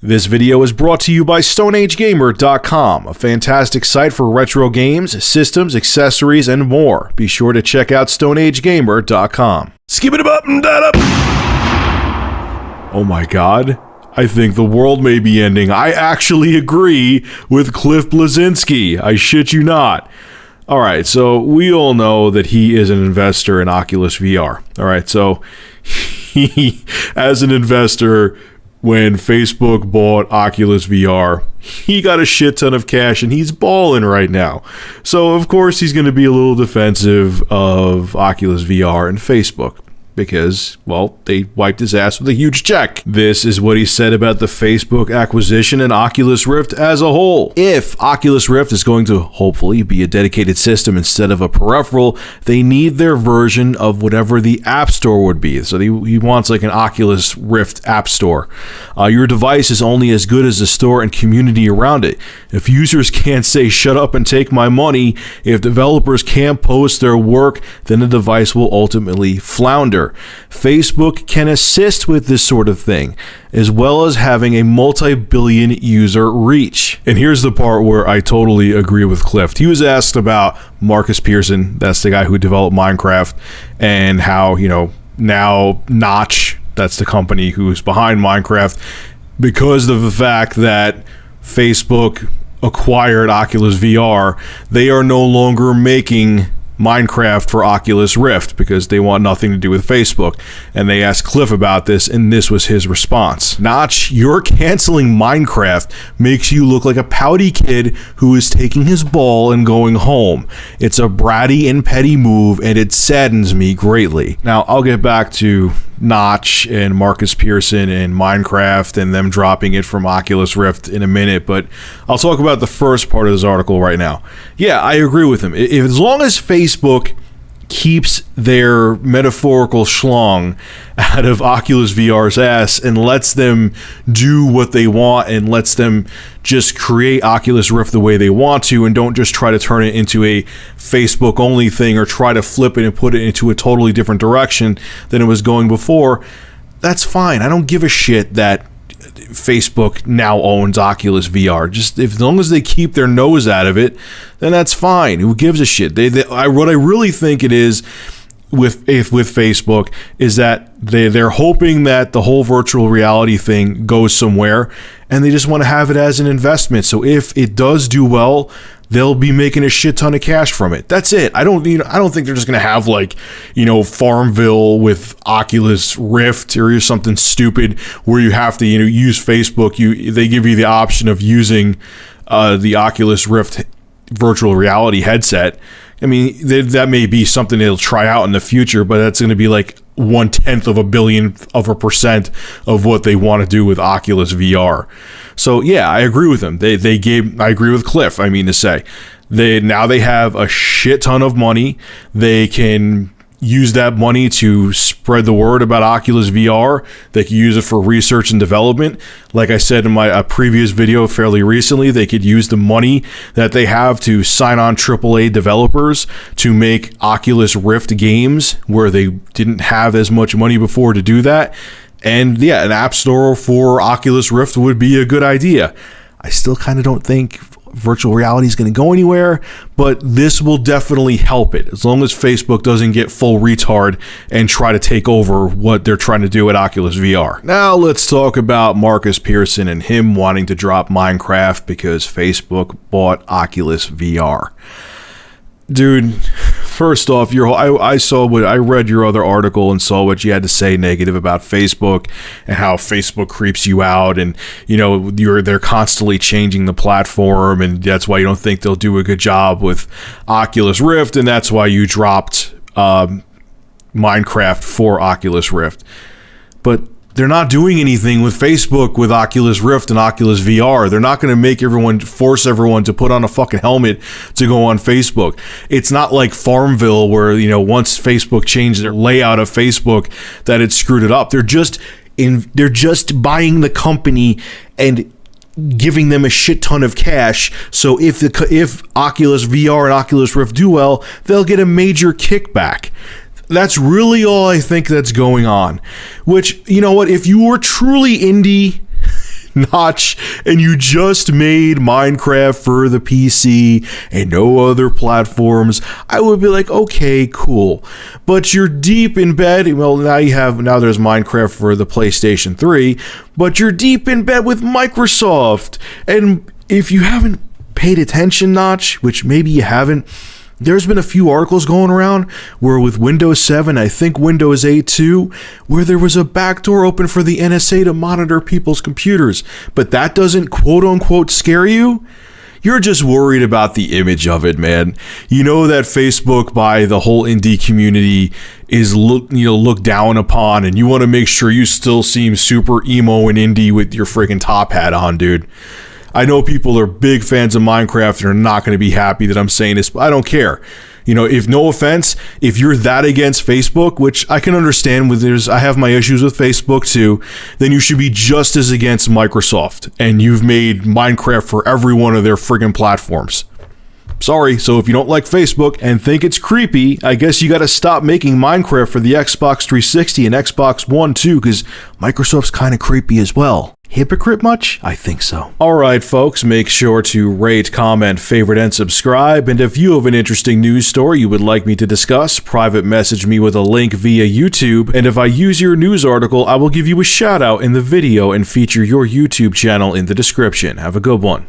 This video is brought to you by StoneAgeGamer.com, a fantastic site for retro games, systems, accessories, and more. Be sure to check out StoneAgeGamer.com. Skip it up and that up. Oh my god, I think the world may be ending. I actually agree with Cliff Blazinski. I shit you not. Alright, so we all know that he is an investor in Oculus VR. Alright, so he, as an investor, when Facebook bought Oculus VR, he got a shit ton of cash and he's balling right now. So of course he's going to be a little defensive of Oculus VR and Facebook because, well, they wiped his ass with a huge check. This is what he said about the Facebook acquisition and Oculus Rift as a whole. If Oculus Rift is going to hopefully be a dedicated system instead of a peripheral, they need their version of whatever the App Store would be. So he wants like an Oculus Rift App Store. Your device is only as good as the store and community around it. If users can't say shut up and take my money, if developers can't post their work, then the device will ultimately flounder. Facebook can assist with this sort of thing, as well as having a multi-billion user reach. And here's the part where I totally agree with Cliff. He was asked about Marcus Pearson, that's the guy who developed Minecraft, and how, you know, now Notch, that's the company who's behind Minecraft, because of the fact that Facebook acquired Oculus VR, they are no longer making Minecraft for Oculus Rift because they want nothing to do with Facebook. And they asked Cliff about this, and this was his response. Notch, your canceling Minecraft makes you look like a pouty kid who is taking his ball and going home. It's a bratty and petty move, and it saddens me greatly. Now, I'll get back to Notch and Marcus Pearson and Minecraft and them dropping it from Oculus Rift in a minute, but I'll talk about the first part of this article right now. Yeah, I agree with him. As long as Facebook keeps their metaphorical schlong out of Oculus VR's ass and lets them do what they want and lets them just create Oculus Rift the way they want to and don't just try to turn it into a Facebook only thing or try to flip it and put it into a totally different direction than it was going before, that's fine. I don't give a shit that Facebook now owns Oculus VR. Just as long as they keep their nose out of it, then that's fine. Who gives a shit? What I really think it is with Facebook is that they're hoping that the whole virtual reality thing goes somewhere, and they just want to have it as an investment. So if it does do well, they'll be making a shit ton of cash from it. That's it. I don't think they're just gonna have like, you know, Farmville with Oculus Rift or something stupid where you have to, you know, use Facebook. They give you the option of using the Oculus Rift virtual reality headset. I mean, that may be something they'll try out in the future, but that's going to be like 1/10 of a billionth of a percent of what they want to do with Oculus VR. So yeah, I agree with them. I agree with Cliff. I mean to say, they have a shit ton of money. They can use that money to spread the word about Oculus VR. They can use it for research and development. Like I said in my previous video fairly recently, they could use the money that they have to sign on AAA developers to make Oculus Rift games where they didn't have as much money before to do that. And yeah, an app store for Oculus Rift would be a good idea. I still kind of don't think virtual reality is going to go anywhere, but this will definitely help it as long as Facebook doesn't get full retard and try to take over what they're trying to do at Oculus VR. Now let's talk about Marcus Pearson and him wanting to drop Minecraft because Facebook bought Oculus VR. Dude, first off, I read your other article and saw what you had to say negative about Facebook and how Facebook creeps you out, and you know they're constantly changing the platform, and that's why you don't think they'll do a good job with Oculus Rift, and that's why you dropped Minecraft for Oculus Rift. But they're not doing anything with Facebook with Oculus Rift and Oculus VR. They're not going to force everyone to put on a fucking helmet to go on Facebook. It's not like Farmville where, you know, once Facebook changed their layout of Facebook that it screwed it up. They're just buying the company and giving them a shit ton of cash. So if Oculus VR and Oculus Rift do well, they'll get a major kickback. That's really all I think that's going on. Which, you know what, if you were truly indie, Notch, and you just made Minecraft for the PC and no other platforms, I would be like, okay, cool. But you're deep in bed. Well, now there's Minecraft for the PlayStation 3, but you're deep in bed with Microsoft. And if you haven't paid attention, Notch, which maybe you haven't, there's been a few articles going around where with Windows 7, I think Windows 8 too, where there was a backdoor open for the NSA to monitor people's computers. But that doesn't quote unquote scare you? You're just worried about the image of it, man. You know that Facebook by the whole indie community is looked down upon, and you want to make sure you still seem super emo and indie with your freaking top hat on, dude. I know people are big fans of Minecraft and are not going to be happy that I'm saying this, but I don't care. If no offense, if you're that against Facebook, which I can understand I have my issues with Facebook too, then you should be just as against Microsoft. And you've made Minecraft for every one of their friggin' platforms. Sorry, so if you don't like Facebook and think it's creepy, I guess you gotta stop making Minecraft for the Xbox 360 and Xbox One too, because Microsoft's kinda creepy as well. Hypocrite much? I think so. Alright folks, make sure to rate, comment, favorite, and subscribe, and if you have an interesting news story you would like me to discuss, private message me with a link via YouTube, and if I use your news article, I will give you a shout out in the video and feature your YouTube channel in the description. Have a good one.